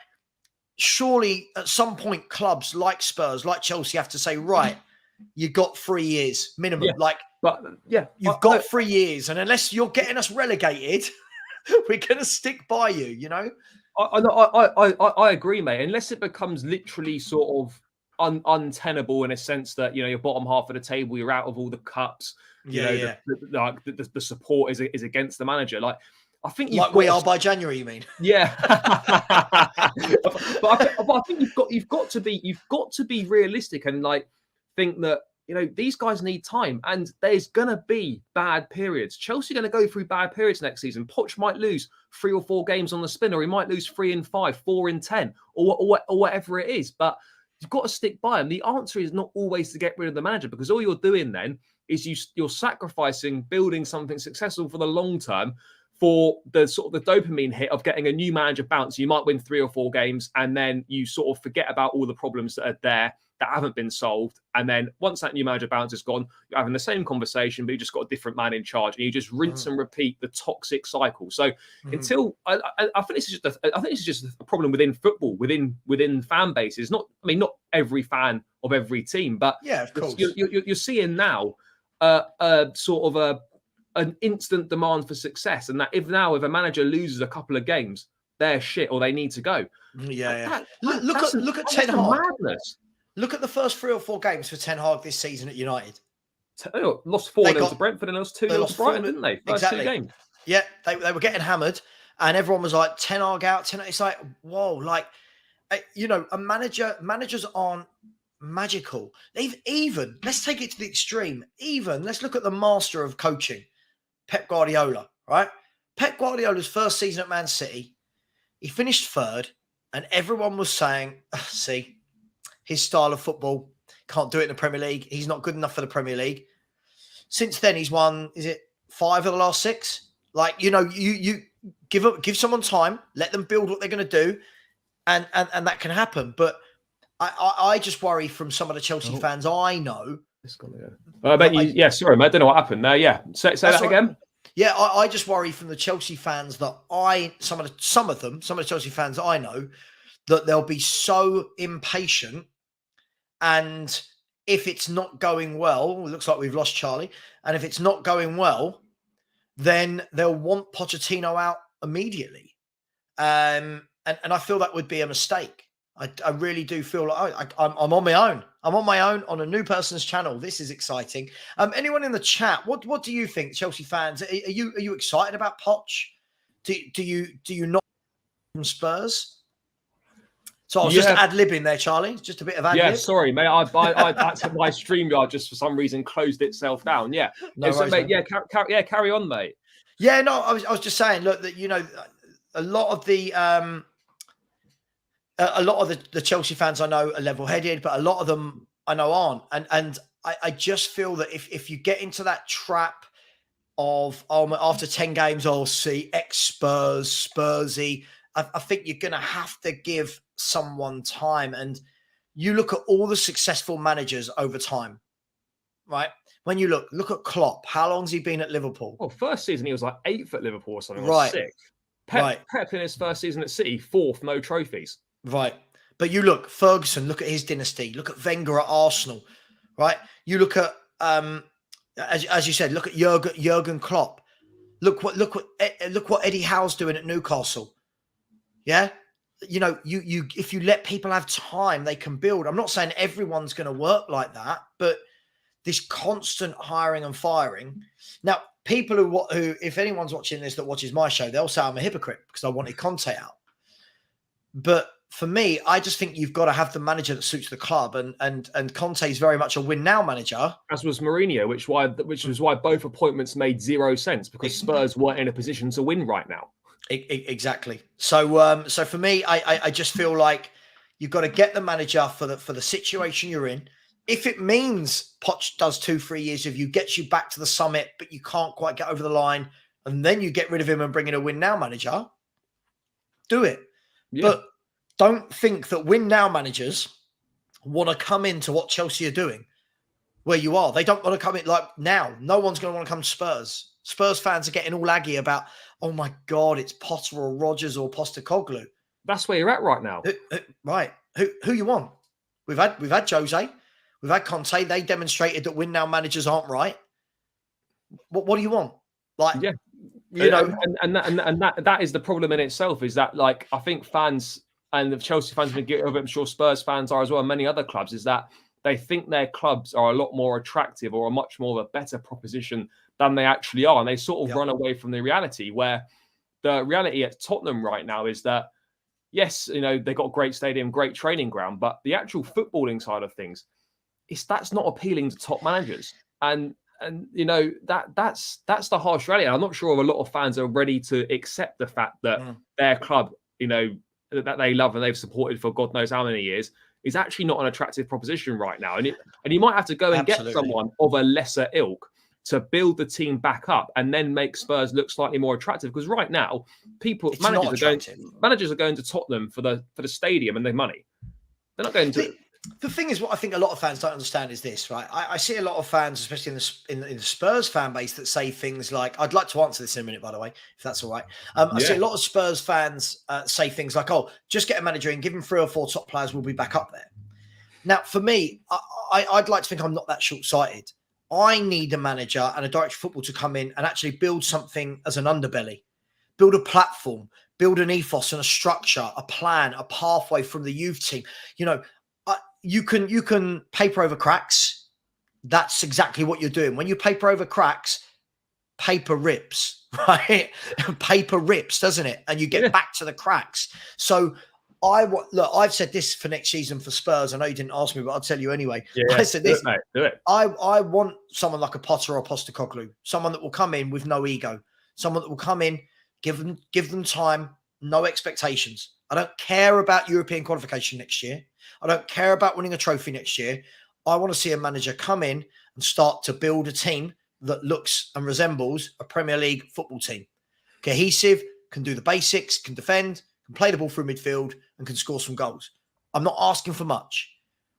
Surely at some point, clubs like Spurs, like Chelsea, have to say, right, you got 3 years minimum. Yeah. You've got 3 years, and unless you're getting us relegated, we're going to stick by you. I agree, mate. Unless it becomes literally sort of untenable in a sense that you're bottom half of the table, you're out of all the cups. The support is against the manager. Like I think we are by January. You mean? Yeah. but I think you've got to be realistic and like think that. These guys need time, and there's going to be bad periods. Chelsea are going to go through bad periods next season. Poch might lose 3 or 4 games on the spin, or he might lose 3 in 5, 4 in 10, or whatever it is. But you've got to stick by him. The answer is not always to get rid of the manager, because all you're doing then is you're sacrificing building something successful for the long term for the sort of the dopamine hit of getting a new manager bounce. You might win 3 or 4 games, and then you sort of forget about all the problems that are there that haven't been solved. And then once that new manager bounce is gone, you're having the same conversation, but you just got a different man in charge, and you just rinse and repeat the toxic cycle. So until I think this is just a problem within football, within fan bases. Not every fan of every team, but yeah, of course, you're seeing now sort of an instant demand for success, and that if a manager loses a couple of games, they're shit or they need to go. Look at Ten Hag. Madness. Look at the first 3 or 4 games for Ten Hag this season at United. Lost 4-0 to Brentford and lost 2-0 to Brighton, didn't they? First exactly. 2 games. Yeah, they were getting hammered, and everyone was like, Ten Hag out, 10. It's like, whoa, like, managers aren't magical. Even let's take it to the extreme. Even let's look at the master of coaching, Pep Guardiola. Right, Pep Guardiola's first season at Man City, he finished third, and everyone was saying, "See, his style of football can't do it in the Premier League. He's not good enough for the Premier League." Since then, he's won. Is it 5 of the last 6? Like, you give someone time, let them build what they're going to do, and that can happen. But I just worry from some of the Chelsea fans I know. It's gonna go. I bet you. Yeah, sorry, mate. I don't know what happened there. Yeah, say that again. Yeah, I just worry from the Chelsea fans that some of the Chelsea fans I know, that they'll be so impatient, and if it's not going well, it looks like we've lost Charlie, and if it's not going well, then they'll want Pochettino out immediately. And I feel that would be a mistake. I really do feel like I'm on my own. I'm on my own on a new person's channel. This is exciting. Anyone in the chat, what do you think, Chelsea fans? Are you excited about Poch? Do you not from Spurs? So I was just ad-libbing there, Charlie. Just a bit of ad-lib. Yeah, sorry, mate. I my StreamYard just for some reason closed itself down. Yeah, no worries, mate. Carry on, mate. Yeah, no, I was just saying, look, that a lot of the Chelsea fans I know are level-headed, but a lot of them I know aren't. And I just feel that if you get into that trap of after 10 games, I'll see ex-Spurs, Spursy, I think you're going to have to give someone time. And you look at all the successful managers over time, right? When you look at Klopp, how long's he been at Liverpool? Well, first season he was like 8th at Liverpool or something, right? Or 6th. Pep in his first season at City, 4th, no trophies. Right. But you look, Ferguson, look at his dynasty. Look at Wenger at Arsenal, right? You look at, as you said, look at Jurgen Klopp. Look what Eddie Howe's doing at Newcastle. Yeah, you if you let people have time, they can build. I'm not saying everyone's going to work like that, but this constant hiring and firing. Now, people who if anyone's watching this that watches my show, they'll say I'm a hypocrite because I wanted Conte out. But for me, I just think you've got to have the manager that suits the club, and Conte is very much a win now manager. As was Mourinho, which was why both appointments made zero sense, because Spurs weren't in a position to win right now. Exactly. So for me, I just feel like you've got to get the manager for the situation you're in. If it means Poch does 2-3 years of you, gets you back to the summit, but you can't quite get over the line, and then you get rid of him and bring in a win now manager, do it. Yeah. But don't think that win now managers want to come into what Chelsea are doing where you are. They don't want to come in like now. No one's going to want to come to Spurs. Spurs fans are getting all laggy about, oh my God, it's Potter or Rodgers or Postecoglou. That's where you're at right now. Right. Who you want? We've had Jose. We've had Conte. They demonstrated that win now managers aren't right. What do you want? Like, yeah. That is the problem in itself, is that, like, I think fans and the Chelsea fans have been guilty of it, I'm sure Spurs fans are as well, and many other clubs, is that they think their clubs are a lot more attractive or a much more of a better proposition than they actually are. And they sort of run away from the reality, where the reality at Tottenham right now is that, yes, they've got a great stadium, great training ground, but the actual footballing side of things, that's not appealing to top managers. And that's the harsh reality. I'm not sure if a lot of fans are ready to accept the fact that their club, that they love and they've supported for God knows how many years, is actually not an attractive proposition right now. And you might have to go and get someone of a lesser ilk to build the team back up and then make Spurs look slightly more attractive. Because right now, managers are going to Tottenham for the stadium and the money. They're not going to. The thing is, what I think a lot of fans don't understand is this, right? I see a lot of fans, especially in the Spurs fan base, that say things like, I'd like to answer this in a minute, by the way, if that's all right. I see a lot of Spurs fans say things like, oh, just get a manager and give him 3 or 4 top players, we'll be back up there. Now, for me, I'd like to think I'm not that short-sighted. I need a manager and a director of football to come in and actually build something as an underbelly, build a platform, build an ethos and a structure, a plan, a pathway from the youth team. You can paper over cracks. That's exactly what you're doing. When you paper over cracks, paper rips. right? Paper rips, doesn't it? And you get back to the cracks. So look, I've said this for next season for Spurs. I know you didn't ask me, but I'll tell you anyway. Yeah, I said this. Do it, mate. Do it. I want someone like a Potter or Postecoglou, someone that will come in with no ego, someone that will come in, give them time, no expectations. I don't care about European qualification next year. I don't care about winning a trophy next year. I want to see a manager come in and start to build a team that looks and resembles a Premier League football team. Cohesive, can do the basics, can defend, can play the ball through midfield, and can score some goals. I'm not asking for much.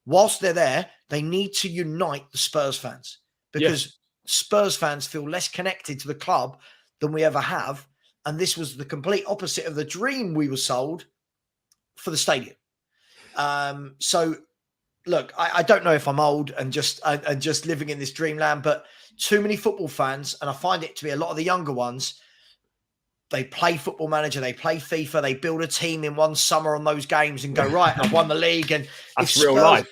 Whilst they're there, they need to unite the Spurs fans, because Spurs fans feel less connected to the club than we ever have. And this was the complete opposite of the dream we were sold for the stadium. So look, I don't know if I'm old and just living in this dreamland, but too many football fans, and I find it to be a lot of the younger ones, they play Football Manager, they play FIFA, they build a team in one summer on those games and go, right, I've won the league. And that's real life.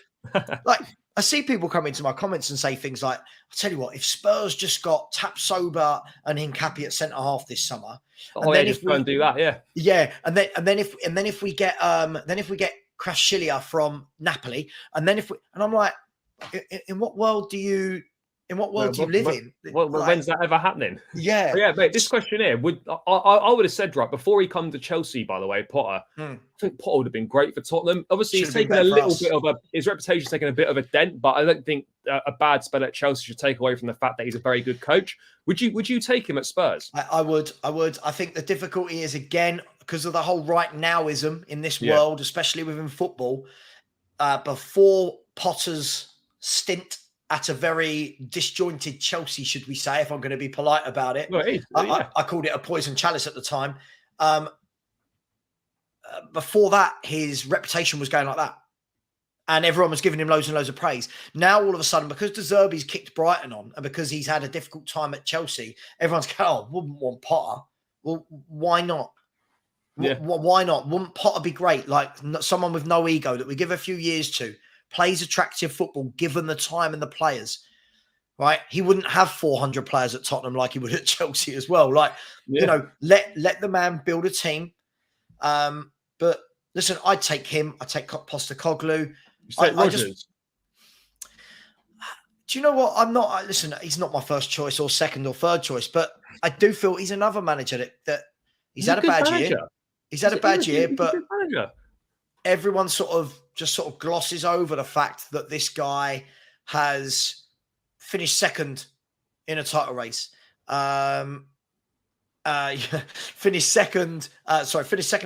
Like, I see people come into my comments and say things like, I tell you what, if Spurs just got Tapsoba and Hincapié at centre half this summer, and then if we do that, and then if we get Krashilia from Napoli, and I'm like, in what world do you live in? When's that ever happening? Yeah. Yeah, mate, this question here, I would have said, right, before he come to Chelsea, by the way, Potter, I think Potter would have been great for Tottenham. Obviously, he's taken a little bit of his reputation's taken a bit of a dent, but I don't think a bad spell at Chelsea should take away from the fact that he's a very good coach. Would you take him at Spurs? I would. I think the difficulty is, again, because of the whole right nowism in this world, especially within football, before Potter's stint at a very disjointed Chelsea, should we say, if I'm going to be polite about it. Well, I called it a poison chalice at the time. Before that, his reputation was going like that. And everyone was giving him loads and loads of praise. Now, all of a sudden, because De Zerbi's kicked Brighton on, and because he's had a difficult time at Chelsea, everyone's going, oh, wouldn't want Potter. Well, why not? Yeah. Why not? Wouldn't Potter be great? Like someone with no ego that we give a few years to, plays attractive football, given the time and the players, right? He wouldn't have 400 players at Tottenham like he would at Chelsea as well. Like, you know, let the man build a team. But listen, I'd take him. I'd take Postecoglou. Rodgers. Do you know what? Listen, he's not my first choice or second or third choice, but I do feel he's another manager that he's had a bad year. He's had a bad year, but everyone sort of glosses over the fact that this guy has finished second in a title race. Finished second in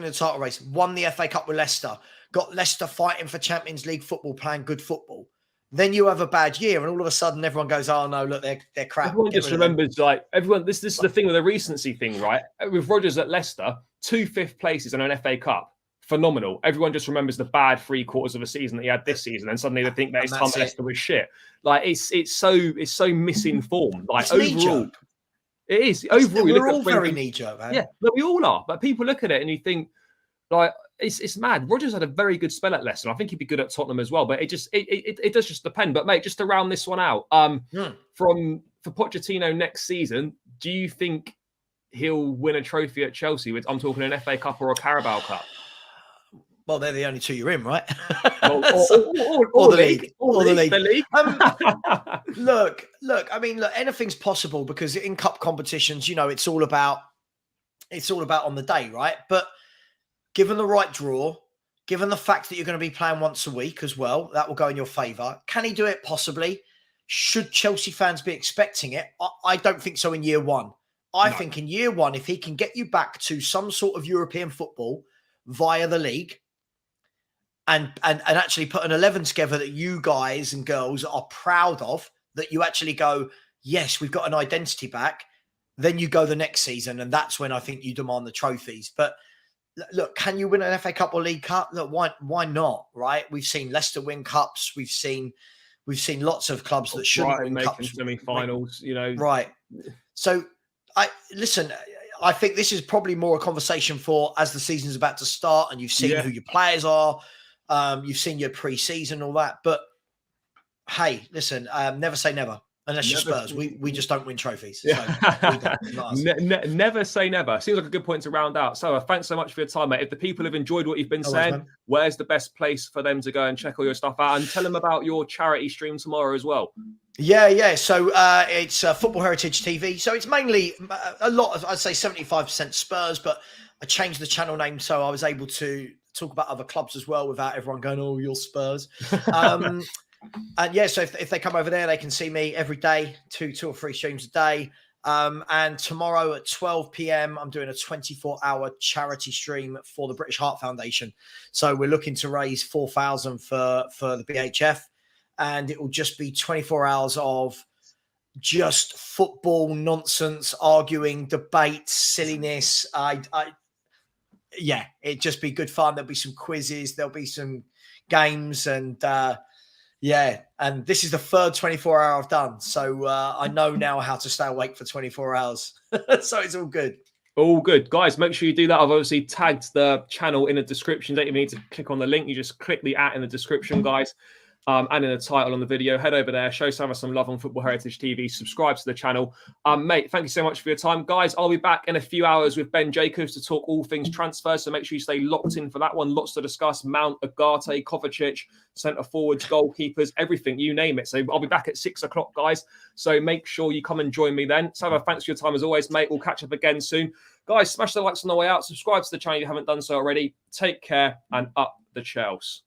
the title race, won the FA Cup with Leicester, got Leicester fighting for Champions League football, playing good football. Then you have a bad year, and all of a sudden everyone goes, "Oh no, look, they're crap." Everyone just remembers, like, everyone. This is the thing with the recency thing, right? With Rodgers at Leicester, 2 5th places in an FA Cup, phenomenal. Everyone just remembers the bad 3/4 of a season that he had this season, and suddenly they think that his time at Leicester was shit. Like, it's so misinformed. Like, overall, it is. Overall, we're all very knee-jerk, man. Yeah, but we all are. But people look at it and you think, like, it's mad. Rodgers had a very good spell at Leicester. I think he'd be good at Tottenham as well. But it does just depend. But mate, just to round this one out, for Pochettino next season, do you think he'll win a trophy at Chelsea? I'm talking an FA Cup or a Carabao Cup. Well, they're the only two you're in, right? Or the league. Or the league. The league. Look. I mean, look, anything's possible because in cup competitions, you know, it's all about on the day, right? But given the right draw, given the fact that you're going to be playing once a week as well, that will go in your favour. Can he do it? Possibly. Should Chelsea fans be expecting it? I don't think so in year one. I think in year one, if he can get you back to some sort of European football via the league, and actually put an 11 together that you guys and girls are proud of, that you actually go, yes, we've got an identity back, then you go the next season, and that's when I think you demand the trophies. But look, can you win an FA Cup or League Cup? Look, why not, right? We've seen Leicester win cups. We've seen lots of clubs that shouldn't win cups. Semi-finals, you know. Right. So, I think this is probably more a conversation for as the season's about to start and you've seen who your players are. You've seen your pre-season, all that. But hey, listen, never say never. Unless you're Spurs, we just don't win trophies. Yeah. So we don't, not us. Never say never. Seems like a good point to round out. So thanks so much for your time, mate. If the people have enjoyed what you've been saying, where's the best place for them to go and check all your stuff out? And tell them about your charity stream tomorrow as well. Yeah. So it's Football Heritage TV. So it's mainly a lot of, I'd say 75% Spurs, but I changed the channel name so I was able to talk about other clubs as well without everyone going, oh, you're Spurs. And yeah, so if they come over there, they can see me every day, two or three streams a day. And tomorrow at 12 p.m, I'm doing a 24-hour charity stream for the British Heart Foundation. So we're looking to raise 4,000 for the BHF, and it will just be 24 hours of just football nonsense, arguing, debate, silliness. Yeah, it'd just be good fun. There'll be some quizzes, there'll be some games, and yeah, and this is the third 24-hour I've done. So I know now how to stay awake for 24 hours. So it's all good. All good. Guys, make sure you do that. I've obviously tagged the channel in the description. You don't even need to click on the link. You just click the @ in the description, guys. And in the title on the video, head over there, show some love on Football Heritage TV, subscribe to the channel. Mate, thank you so much for your time. Guys, I'll be back in a few hours with Ben Jacobs to talk all things transfers, so make sure you stay locked in for that one. Lots to discuss: Mount, Ugarte, Kovacic, centre forwards, goalkeepers, everything, you name it. So I'll be back at 6 o'clock, guys. So make sure you come and join me then. So thanks for your time as always, mate. We'll catch up again soon. Guys, smash the likes on the way out. Subscribe to the channel if you haven't done so already. Take care and up the Chels.